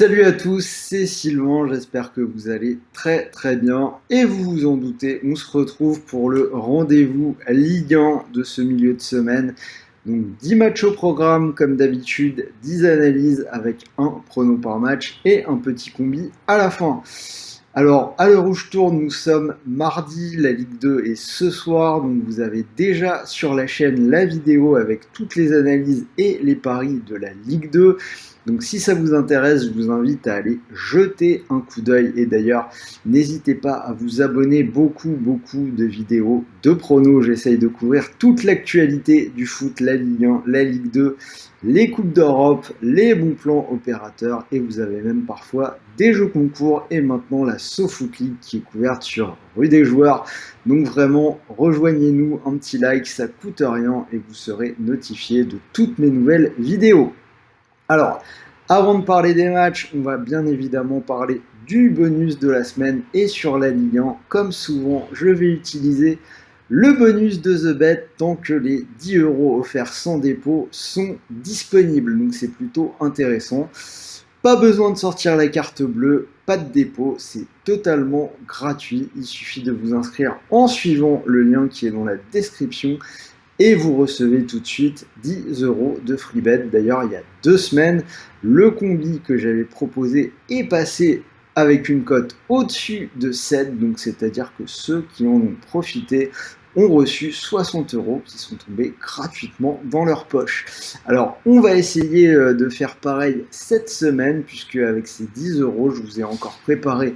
Salut à tous, c'est Sylvain, j'espère que vous allez très bien. Et vous vous en doutez, on se retrouve pour le rendez-vous Ligue 1 de ce milieu de semaine. Donc 10 matchs au programme comme d'habitude, 10 analyses avec un prono par match et un petit combi à la fin. Alors, à l'heure où je tourne, nous sommes mardi, la Ligue 2 est ce soir, donc vous avez déjà sur la chaîne la vidéo avec toutes les analyses et les paris de la Ligue 2. Donc si ça vous intéresse, je vous invite à aller jeter un coup d'œil. Et d'ailleurs, n'hésitez pas à vous abonner, beaucoup de vidéos de pronos. J'essaye de couvrir toute l'actualité du foot, la Ligue 1, la Ligue 2, les Coupes d'Europe, les bons plans opérateurs. Et vous avez même parfois des jeux concours et maintenant la SoFoot League qui est couverte sur Rue des Joueurs. Donc vraiment, rejoignez-nous, un petit like, ça coûte rien et vous serez notifié de toutes mes nouvelles vidéos. Alors, avant de parler des matchs, on va bien évidemment parler du bonus de la semaine et sur la Ligue 1. Comme souvent, je vais utiliser le bonus de The Bet tant que les 10 euros offerts sans dépôt sont disponibles. Donc c'est plutôt intéressant. Pas besoin de sortir la carte bleue, pas de dépôt, c'est totalement gratuit. Il suffit de vous inscrire en suivant le lien qui est dans la description et vous recevez tout de suite 10 euros de free bet. D'ailleurs, il y a 2 semaines, le combi que j'avais proposé est passé avec une cote au-dessus de 7, donc c'est-à-dire que ceux qui en ont profité ont reçu 60 euros qui sont tombés gratuitement dans leur poche. Alors, on va essayer de faire pareil cette semaine, puisque avec ces 10 euros, je vous ai encore préparé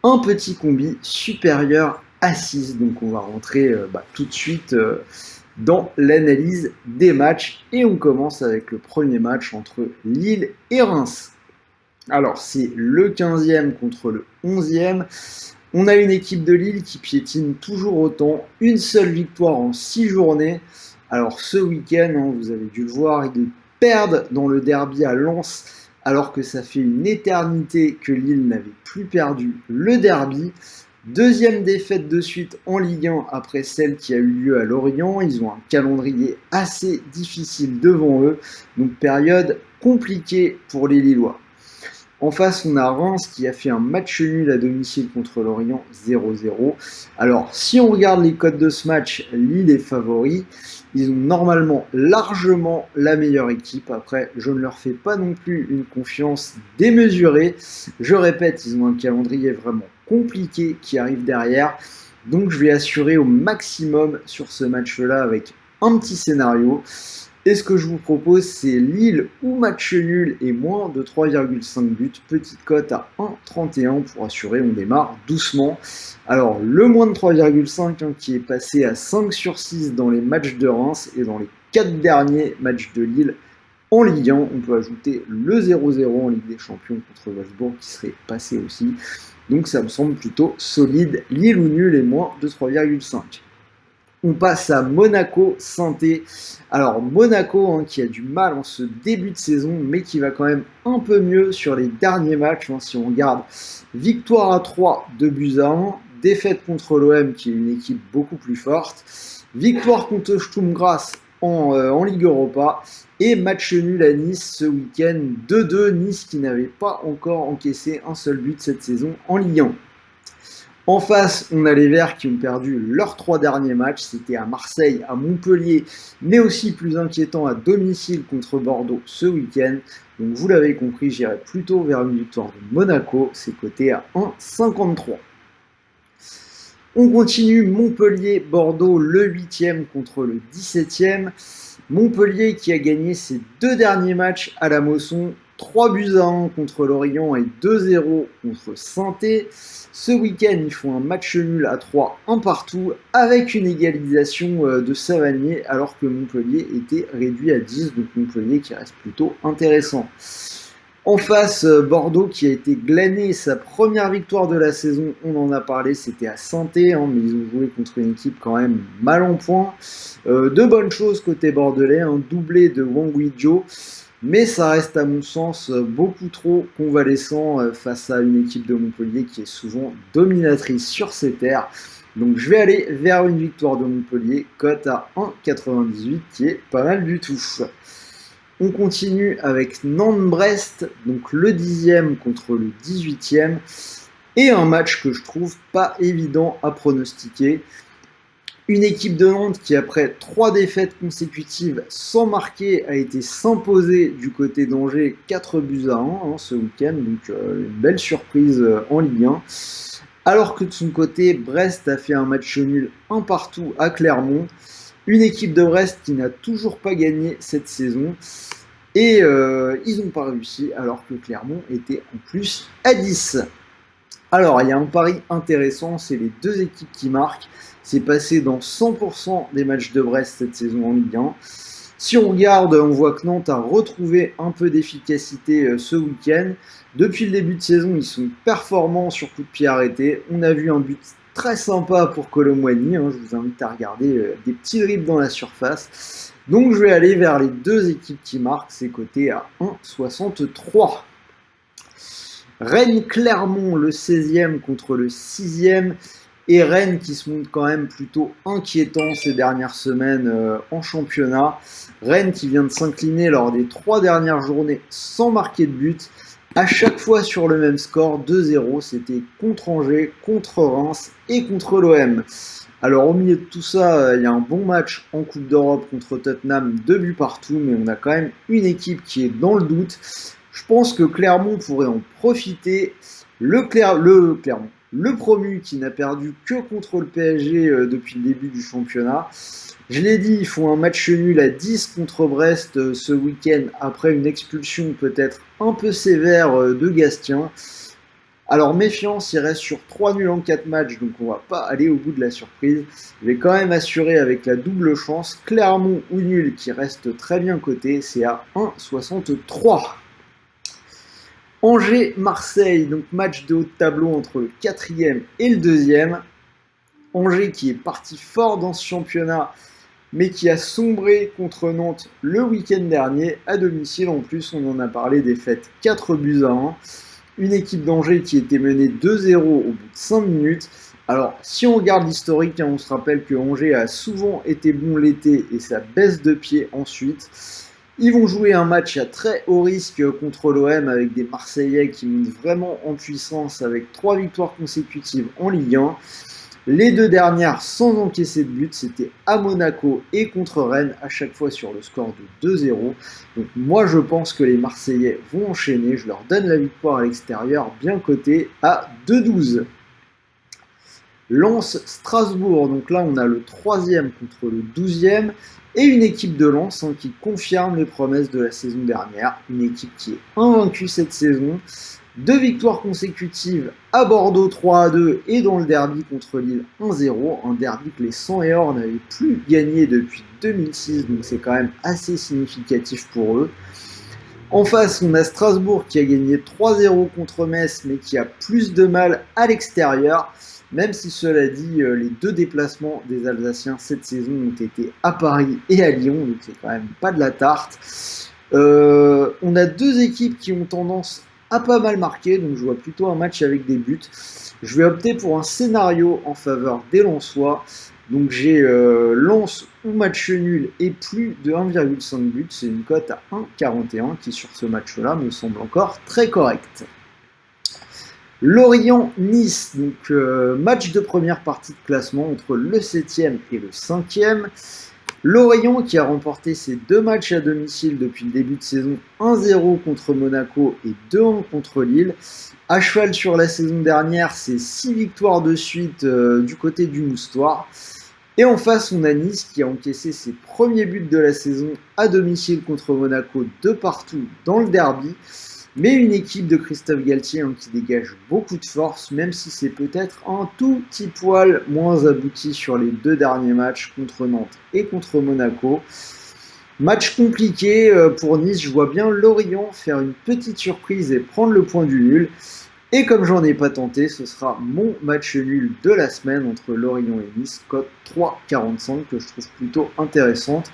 un petit combi supérieur à 6. Donc, on va rentrer tout de suite dans l'analyse des matchs. Et on commence avec le premier match entre Lille et Reims. Alors, c'est le 15e contre le 11e. On a une équipe de Lille qui piétine toujours autant. Une seule victoire en 6 journées. Alors, ce week-end, vous avez dû le voir, ils perdent dans le derby à Lens, alors que ça fait une éternité que Lille n'avait plus perdu le derby. Deuxième défaite de suite en Ligue 1 après celle qui a eu lieu à Lorient. Ils ont un calendrier assez difficile devant eux, donc période compliquée pour les Lillois. En face, on a Reims qui a fait un match nul à domicile contre Lorient 0-0. Alors, si on regarde les codes de ce match, Lille est favori. Ils ont normalement largement la meilleure équipe. Après, je ne leur fais pas non plus une confiance démesurée. Je répète, ils ont un calendrier vraiment compliqué qui arrive derrière. Donc, je vais assurer au maximum sur ce match-là avec un petit scénario. Et ce que je vous propose, c'est Lille ou match nul et moins de 3,5 buts. Petite cote à 1,31 pour assurer, on démarre doucement. Alors, le moins de 3,5 qui est passé à 5 sur 6 dans les matchs de Reims et dans les 4 derniers matchs de Lille en Ligue 1. On peut ajouter le 0-0 en Ligue des Champions contre Wolfsburg qui serait passé aussi. Donc ça me semble plutôt solide. Lille ou nul et moins de 3,5. On passe à Monaco-Saint-Étienne. Alors Monaco qui a du mal en ce début de saison, mais qui va quand même un peu mieux sur les derniers matchs. Si on regarde, victoire à 3, 2 buts à 1, défaite contre l'OM qui est une équipe beaucoup plus forte, victoire contre Sturm Graz en Ligue Europa et match nul à Nice ce week-end 2-2. Nice qui n'avait pas encore encaissé un seul but cette saison en Ligue 1. En face, on a les Verts qui ont perdu leurs 3 derniers matchs. C'était à Marseille, à Montpellier, mais aussi plus inquiétant à domicile contre Bordeaux ce week-end. Donc vous l'avez compris, j'irai plutôt vers une victoire de Monaco. C'est coté à 1,53. On continue Montpellier-Bordeaux, le 8e contre le 17e. Montpellier qui a gagné ses 2 derniers matchs à la Mosson. 3 buts à 1 contre Lorient et 2-0 contre Saint-Étienne. Ce week-end, ils font un match nul à 3, un partout, avec une égalisation de Savanier, alors que Montpellier était réduit à 10, donc Montpellier qui reste plutôt intéressant. En face, Bordeaux qui a été glané sa première victoire de la saison, on en a parlé, c'était à Saint-Étienne, mais ils ont joué contre une équipe quand même mal en point. De bonnes choses côté bordelais, un doublé de Wang Guizhou. Mais ça reste à mon sens beaucoup trop convalescent face à une équipe de Montpellier qui est souvent dominatrice sur ses terres. Donc je vais aller vers une victoire de Montpellier, cote à 1,98 qui est pas mal du tout. On continue avec Nantes-Brest, donc le 10e contre le 18e, et un match que je trouve pas évident à pronostiquer. Une équipe de Nantes qui, après 3 défaites consécutives sans marquer, a été s'imposer du côté d'Angers 4-1 ce week-end, donc une belle surprise en Ligue 1. Alors que de son côté, Brest a fait un match nul 1 partout à Clermont. Une équipe de Brest qui n'a toujours pas gagné cette saison. Et ils n'ont pas réussi alors que Clermont était en plus à 10. Alors, il y a un pari intéressant, c'est les deux équipes qui marquent. C'est passé dans 100% des matchs de Brest cette saison en Ligue 1. Si on regarde, on voit que Nantes a retrouvé un peu d'efficacité ce week-end. Depuis le début de saison, ils sont performants sur coup de pied arrêté. On a vu un but très sympa pour Kolo Muani. Je vous invite à regarder des petits dribbles dans la surface. Donc je vais aller vers les deux équipes qui marquent. C'est coté à 1,63. Rennes-Clermont, le 16e contre le 6e. Et Rennes qui se montre quand même plutôt inquiétant ces dernières semaines en championnat. Rennes qui vient de s'incliner lors des 3 dernières journées sans marquer de but. À chaque fois sur le même score, 2-0. C'était contre Angers, contre Reims et contre l'OM. Alors au milieu de tout ça, il y a un bon match en Coupe d'Europe contre Tottenham, 2 buts partout. Mais on a quand même une équipe qui est dans le doute. Je pense que Clermont pourrait en profiter. Le Clermont. Le promu qui n'a perdu que contre le PSG depuis le début du championnat. Je l'ai dit, ils font un match nul à 10 contre Brest ce week-end après une expulsion peut-être un peu sévère de Gastien. Alors méfiance, il reste sur 3 nuls en 4 matchs, donc on va pas aller au bout de la surprise. Je vais quand même assurer avec la double chance. Clermont ou nul qui reste très bien coté, c'est à 1,63. Angers-Marseille, donc match de haut de tableau entre le 4e et le 2e. Angers qui est parti fort dans ce championnat, mais qui a sombré contre Nantes le week-end dernier, à domicile en plus, on en a parlé, défaite 4-1. Une équipe d'Angers qui était menée 2-0 au bout de 5 minutes. Alors, si on regarde l'historique, on se rappelle que Angers a souvent été bon l'été et ça baisse de pied ensuite. Ils vont jouer un match à très haut risque contre l'OM avec des Marseillais qui montent vraiment en puissance avec 3 victoires consécutives en Ligue 1. Les 2 dernières sans encaisser de but, c'était à Monaco et contre Rennes, à chaque fois sur le score de 2-0. Donc moi je pense que les Marseillais vont enchaîner, je leur donne la victoire à l'extérieur bien cotée à 2,12. Lens-Strasbourg, donc là on a le 3e contre le 12e. Et une équipe de Lens qui confirme les promesses de la saison dernière. Une équipe qui est invaincue cette saison. 2 victoires consécutives à Bordeaux 3-2 et dans le derby contre Lille 1-0. Un derby que les 100 et or n'avaient plus gagné depuis 2006, donc c'est quand même assez significatif pour eux. En face, on a Strasbourg qui a gagné 3-0 contre Metz, mais qui a plus de mal à l'extérieur. Même si cela dit, les 2 déplacements des Alsaciens cette saison ont été à Paris et à Lyon, donc c'est quand même pas de la tarte. On a 2 équipes qui ont tendance à pas mal marquer, donc je vois plutôt un match avec des buts. Je vais opter pour un scénario en faveur des Lensois. Donc j'ai Lens ou match nul et plus de 1,5 but, c'est une cote à 1,41 qui sur ce match-là me semble encore très correcte. Lorient-Nice, donc match de première partie de classement entre le 7e et le 5e. Lorient qui a remporté ses 2 matchs à domicile depuis le début de saison, 1-0 contre Monaco et 2-1 contre Lille. À cheval sur la saison dernière, c'est 6 victoires de suite du côté du Moustoir. Et en face, on a Nice qui a encaissé ses premiers buts de la saison à domicile contre Monaco, 2 partout dans le derby. Mais une équipe de Christophe Galtier qui dégage beaucoup de force, même si c'est peut-être un tout petit poil moins abouti sur les 2 derniers matchs contre Nantes et contre Monaco. Match compliqué pour Nice, je vois bien Lorient faire une petite surprise et prendre le point du nul. Et comme j'en ai pas tenté, ce sera mon match nul de la semaine entre Lorient et Nice, cote 3,45 que je trouve plutôt intéressante.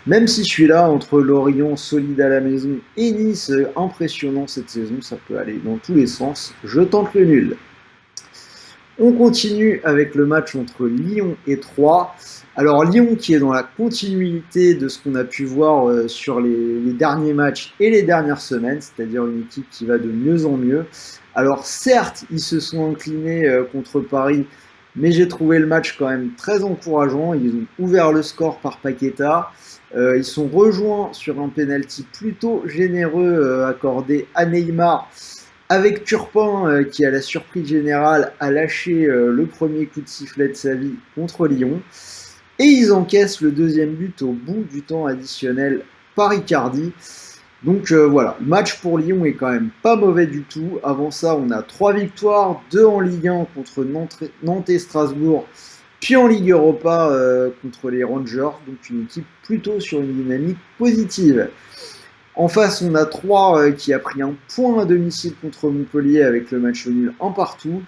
Même si celui-là, entre Lorient solide à la maison et Nice impressionnant cette saison, ça peut aller dans tous les sens. Je tente le nul. On continue avec le match entre Lyon et Troyes. Alors Lyon qui est dans la continuité de ce qu'on a pu voir sur les derniers matchs et les dernières semaines, c'est-à-dire une équipe qui va de mieux en mieux. Alors certes, ils se sont inclinés contre Paris, mais j'ai trouvé le match quand même très encourageant. Ils ont ouvert le score par Paqueta. Ils sont rejoints sur un penalty plutôt généreux accordé à Neymar avec Turpin qui, à la surprise générale, a lâché le premier coup de sifflet de sa vie contre Lyon. Et ils encaissent le deuxième but au bout du temps additionnel par Icardi. Donc voilà, le match pour Lyon est quand même pas mauvais du tout. Avant ça, on a 3 victoires, 2 en Ligue 1 contre Nantes et Strasbourg, puis en Ligue Europa contre les Rangers. Donc une équipe plutôt sur une dynamique positive. En face, on a Troyes qui a pris un point à domicile contre Montpellier avec le match nul un partout.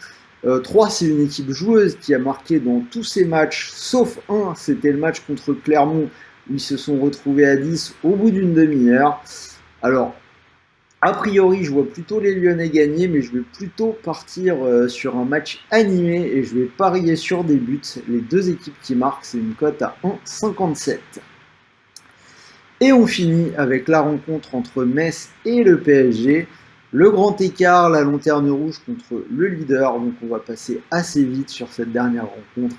Troyes, c'est une équipe joueuse qui a marqué dans tous ses matchs, sauf un, c'était le match contre Clermont, où ils se sont retrouvés à 10 au bout d'une demi-heure. Alors, a priori, je vois plutôt les Lyonnais gagner, mais je vais plutôt partir sur un match animé et je vais parier sur des buts. Les deux équipes qui marquent, c'est une cote à 1,57. Et on finit avec la rencontre entre Metz et le PSG. Le grand écart, la lanterne rouge contre le leader. Donc on va passer assez vite sur cette dernière rencontre.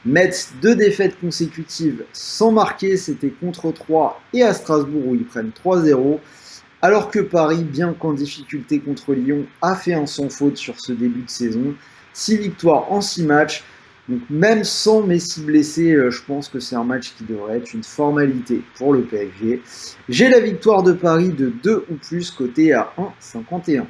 Metz, 2 défaites consécutives sans marquer. C'était contre Troyes et à Strasbourg où ils prennent 3-0. Alors que Paris, bien qu'en difficulté contre Lyon, a fait un sans faute sur ce début de saison. 6 victoires en 6 matchs. Donc même sans Messi blessé, je pense que c'est un match qui devrait être une formalité pour le PSG. J'ai la victoire de Paris de 2 ou plus côté à 1,51.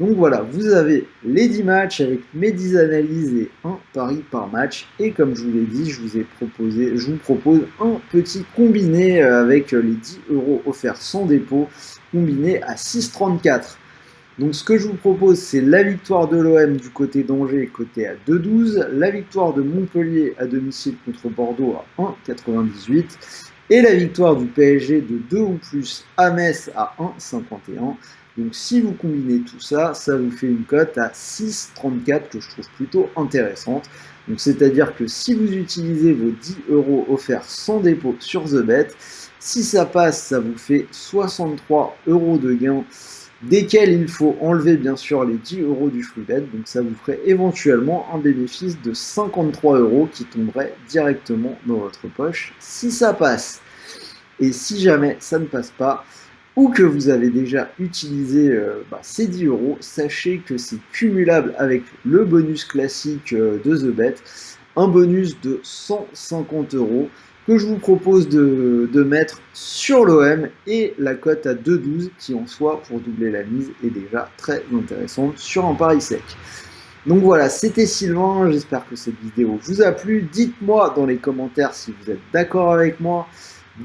Donc voilà, vous avez les 10 matchs avec mes 10 analyses et un pari par match. Et comme je vous l'ai dit, je vous propose un petit combiné avec les 10 euros offerts sans dépôt, combiné à 6,34. Donc ce que je vous propose, c'est la victoire de l'OM du côté d'Angers, côté à 2,12, la victoire de Montpellier à domicile contre Bordeaux à 1,98, et la victoire du PSG de 2 ou plus à Metz à 1,51. Donc si vous combinez tout ça, ça vous fait une cote à 6,34 que je trouve plutôt intéressante. Donc c'est-à-dire que si vous utilisez vos 10 euros offerts sans dépôt sur TheBet, si ça passe, ça vous fait 63 euros de gain, desquels il faut enlever bien sûr les 10 euros du free bet, donc ça vous ferait éventuellement un bénéfice de 53 euros qui tomberait directement dans votre poche si ça passe. Et si jamais ça ne passe pas, ou que vous avez déjà utilisé ces 10 euros, sachez que c'est cumulable avec le bonus classique de TheBet, un bonus de 150 euros que je vous propose de mettre sur l'OM et la cote à 2,12 qui en soi, pour doubler la mise, est déjà très intéressante sur un pari sec. Donc voilà, c'était Sylvain, j'espère que cette vidéo vous a plu. Dites-moi dans les commentaires si vous êtes d'accord avec moi.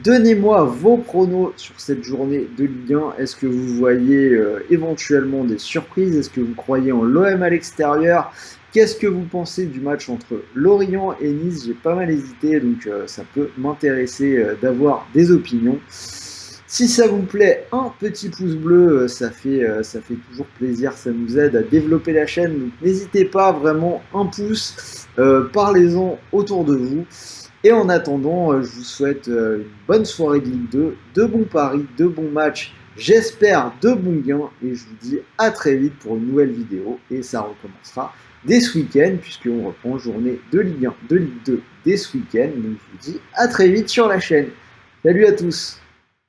Donnez-moi vos pronos sur cette journée de Ligue 1. Est-ce que vous voyez éventuellement des surprises? Est-ce que vous croyez en l'OM à l'extérieur? Qu'est-ce que vous pensez du match entre Lorient et Nice? J'ai pas mal hésité, donc ça peut m'intéresser d'avoir des opinions. Si ça vous plaît, un petit pouce bleu, ça fait toujours plaisir, ça nous aide à développer la chaîne. Donc n'hésitez pas, vraiment un pouce, parlez-en autour de vous. Et en attendant, je vous souhaite une bonne soirée de Ligue 2, de bons paris, de bons matchs, j'espère de bons gains, et je vous dis à très vite pour une nouvelle vidéo, et ça recommencera dès ce week-end, puisqu'on reprend journée de Ligue 1, de Ligue 2 dès ce week-end, donc je vous dis à très vite sur la chaîne. Salut à tous!